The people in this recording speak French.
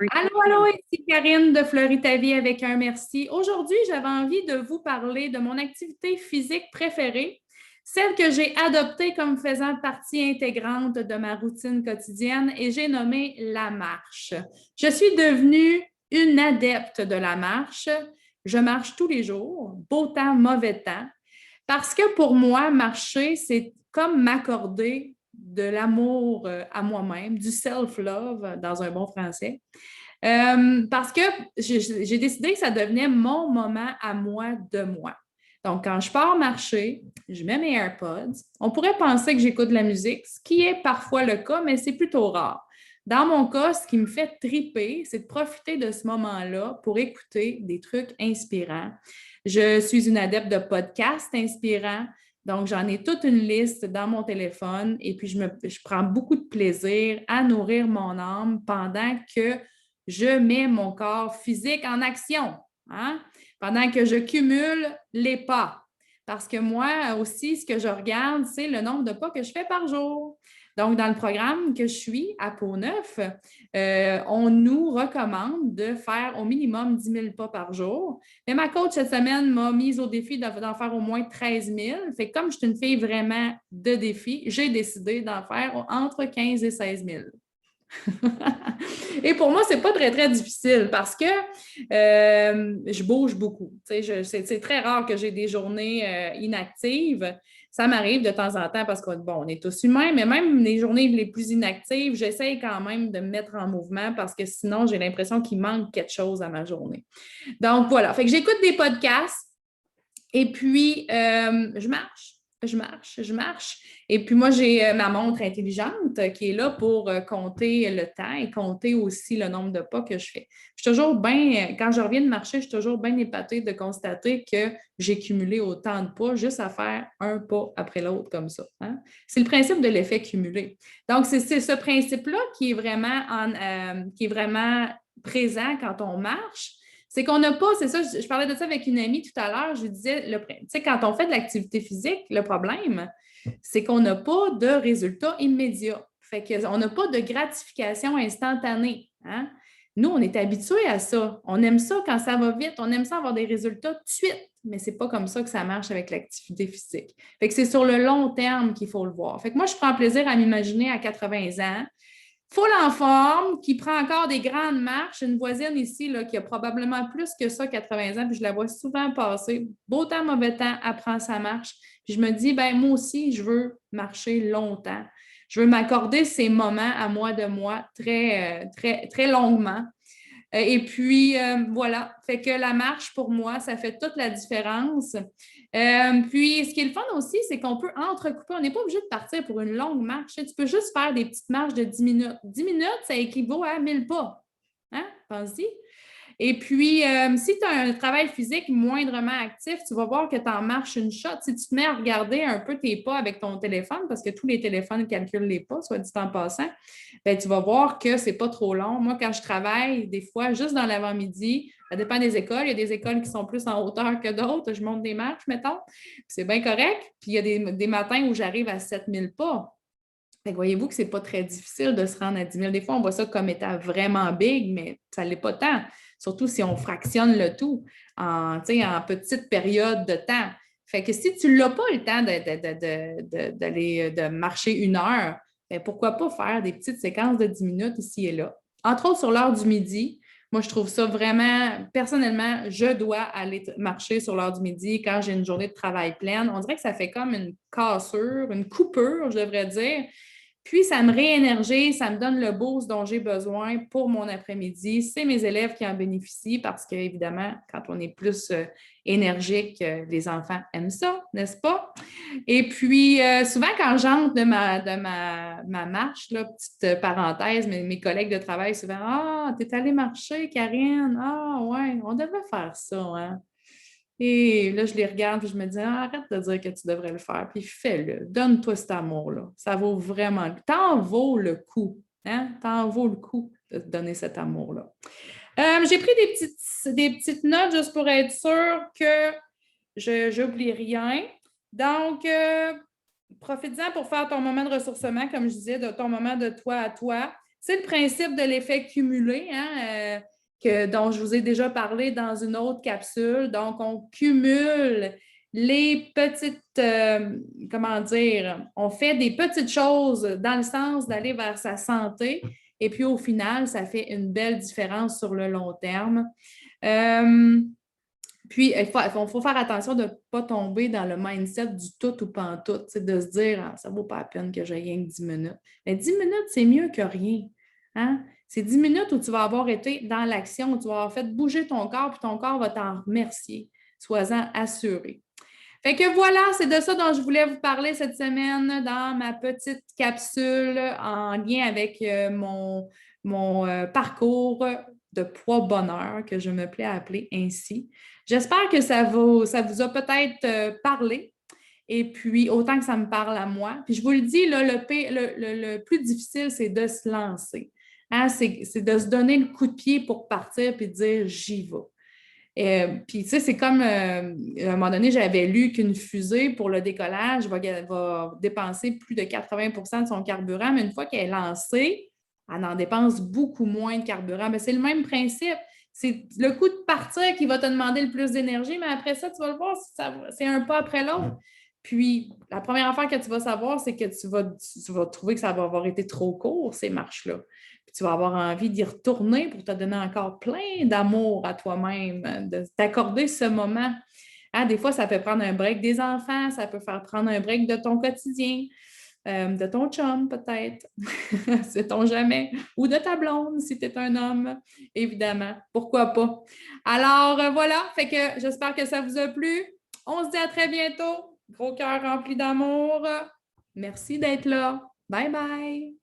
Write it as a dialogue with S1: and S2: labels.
S1: Allô, allô, ici Karine de Fleury ta vie avec un merci. Aujourd'hui, j'avais envie de vous parler de mon activité physique préférée, celle que j'ai adoptée comme faisant partie intégrante de ma routine quotidienne et j'ai nommé la marche. Je suis devenue une adepte de la marche. Je marche tous les jours, beau temps, mauvais temps, parce que pour moi, marcher, c'est comme m'accorder de l'amour à moi-même, du self-love dans un bon français. Parce que j'ai décidé que ça devenait mon moment à moi de moi. Donc, quand je pars marcher, je mets mes AirPods. On pourrait penser que j'écoute de la musique, ce qui est parfois le cas, mais c'est plutôt rare. Dans mon cas, ce qui me fait triper, c'est de profiter de ce moment-là pour écouter des trucs inspirants. Je suis une adepte de podcasts inspirants. Donc, j'en ai toute une liste dans mon téléphone et puis je prends beaucoup de plaisir à nourrir mon âme pendant que je mets mon corps physique en action, hein, pendant que je cumule les pas. Parce que moi aussi, ce que je regarde, c'est le nombre de pas que je fais par jour. Donc, dans le programme que je suis à Pau-Neuf, on nous recommande de faire au minimum 10 000 pas par jour. Mais ma coach cette semaine m'a mise au défi d'en faire au moins 13 000. Fait que comme je suis une fille vraiment de défi, j'ai décidé d'en faire entre 15 et 16 000. Et pour moi, c'est pas très, très difficile parce que je bouge beaucoup. C'est très rare que j'ai des journées inactives. Ça m'arrive de temps en temps parce qu'on bon, on est tous humains, mais même les journées les plus inactives, j'essaye quand même de me mettre en mouvement parce que sinon, j'ai l'impression qu'il manque quelque chose à ma journée. Donc voilà, fait que j'écoute des podcasts et puis je marche. Et puis moi, j'ai ma montre intelligente qui est là pour compter le temps et compter aussi le nombre de pas que je fais. Je suis toujours bien, quand je reviens de marcher, je suis toujours bien épatée de constater que j'ai cumulé autant de pas juste à faire un pas après l'autre comme ça, hein. C'est le principe de l'effet cumulé. Donc, c'est ce principe-là qui est vraiment présent quand on marche. C'est qu'on n'a pas, c'est ça, je parlais de ça avec une amie tout à l'heure, je lui disais, tu sais, quand on fait de l'activité physique, le problème, c'est qu'on n'a pas de résultat immédiat. Fait qu'on n'a pas de gratification instantanée, hein? Nous, on est habitués à ça. On aime ça quand ça va vite. On aime ça avoir des résultats tout de suite. Mais c'est pas comme ça que ça marche avec l'activité physique. Fait que c'est sur le long terme qu'il faut le voir. Fait que moi, je prends plaisir à m'imaginer à 80 ans, full en forme, qui prend encore des grandes marches. Une voisine ici là, qui a probablement plus que ça, 80 ans, puis je la vois souvent passer. Beau temps, mauvais temps, elle prend sa marche. Puis je me dis, ben moi aussi, je veux marcher longtemps. Je veux m'accorder ces moments à moi de moi très, très, très longuement. Et puis, voilà, fait que la marche, pour moi, ça fait toute la différence. Puis, ce qui est le fun aussi, c'est qu'on peut entrecouper. On n'est pas obligé de partir pour une longue marche. Tu peux juste faire des petites marches de 10 minutes. 10 minutes, ça équivaut à 1000 pas. Hein? Pense-y. Et puis, si tu as un travail physique moindrement actif, tu vas voir que tu en marches une shot. Si tu te mets à regarder un peu tes pas avec ton téléphone, parce que tous les téléphones calculent les pas, soit dit en passant, ben, tu vas voir que c'est pas trop long. Moi, quand je travaille, des fois, juste dans l'avant-midi, ça dépend des écoles. Il y a des écoles qui sont plus en hauteur que d'autres. Je monte des marches, mettons. C'est bien correct. Puis il y a des matins où j'arrive à 7000 pas. Fait que voyez-vous que c'est pas très difficile de se rendre à 10 000. Des fois, on voit ça comme étant vraiment big, mais ça ne l'est pas tant. Surtout si on fractionne le tout en petites périodes de temps. Fait que si tu n'as pas le temps d'aller de marcher une heure, bien, pourquoi pas faire des petites séquences de 10 minutes ici et là. Entre autres, sur l'heure du midi, moi, je trouve ça vraiment, personnellement, je dois aller marcher sur l'heure du midi quand j'ai une journée de travail pleine. On dirait que ça fait comme une cassure, une coupure, je devrais dire. Puis, ça me réénergise, ça me donne le boost dont j'ai besoin pour mon après-midi. C'est mes élèves qui en bénéficient parce qu'évidemment, quand on est plus énergique, les enfants aiment ça, n'est-ce pas? Et puis, souvent, quand j'entre de ma marche, là, petite parenthèse, mes collègues de travail, souvent, ah, t'es allée marcher, Karine? Ah, ouais, on devrait faire ça, hein? Et là, je les regarde et je me dis, ah, arrête de dire que tu devrais le faire, puis fais-le. Donne-toi cet amour-là. Ça vaut vraiment. T'en vaut le coup. Hein? T'en vaut le coup de te donner cet amour-là. J'ai pris des petites notes juste pour être sûre que je n'oublie rien. Donc, profite-en pour faire ton moment de ressourcement, comme je disais, de ton moment de toi à toi. C'est le principe de l'effet cumulé, hein, dont je vous ai déjà parlé dans une autre capsule. Donc, on cumule les petites, comment dire, on fait des petites choses dans le sens d'aller vers sa santé. Et puis, au final, ça fait une belle différence sur le long terme. Puis, il faut faire attention de ne pas tomber dans le mindset du tout ou pas en tout, de se dire, ah, ça ne vaut pas la peine que j'aille rien que 10 minutes. Mais 10 minutes, c'est mieux que rien. Hein? C'est 10 minutes où tu vas avoir été dans l'action, où tu vas avoir fait bouger ton corps, puis ton corps va t'en remercier. Sois-en assuré. Fait que voilà, c'est de ça dont je voulais vous parler cette semaine dans ma petite capsule en lien avec mon parcours de poids bonheur, que je me plais à appeler ainsi. J'espère que ça vous a peut-être parlé. Et puis, autant que ça me parle à moi. Puis je vous le dis, là, le plus difficile, c'est de se lancer. Hein? C'est de se donner le coup de pied pour partir puis de dire j'y vais. Puis, tu sais, c'est comme, à un moment donné, j'avais lu qu'une fusée, pour le décollage, va dépenser plus de 80 de son carburant, mais une fois qu'elle est lancée, elle en dépense beaucoup moins de carburant. Mais c'est le même principe. C'est le coup de partir qui va te demander le plus d'énergie, mais après ça, tu vas le voir, c'est un pas après l'autre. Puis, la première affaire que tu vas savoir, c'est que tu vas trouver que ça va avoir été trop court, ces marches-là. Puis tu vas avoir envie d'y retourner pour te donner encore plein d'amour à toi-même, de t'accorder ce moment. Hein, des fois, ça peut prendre un break des enfants, ça peut faire prendre un break de ton quotidien, de ton chum peut-être, sait-on jamais, ou de ta blonde si tu es un homme, évidemment. Pourquoi pas? Alors, voilà, fait que j'espère que ça vous a plu. On se dit à très bientôt. Gros cœur rempli d'amour. Merci d'être là. Bye bye.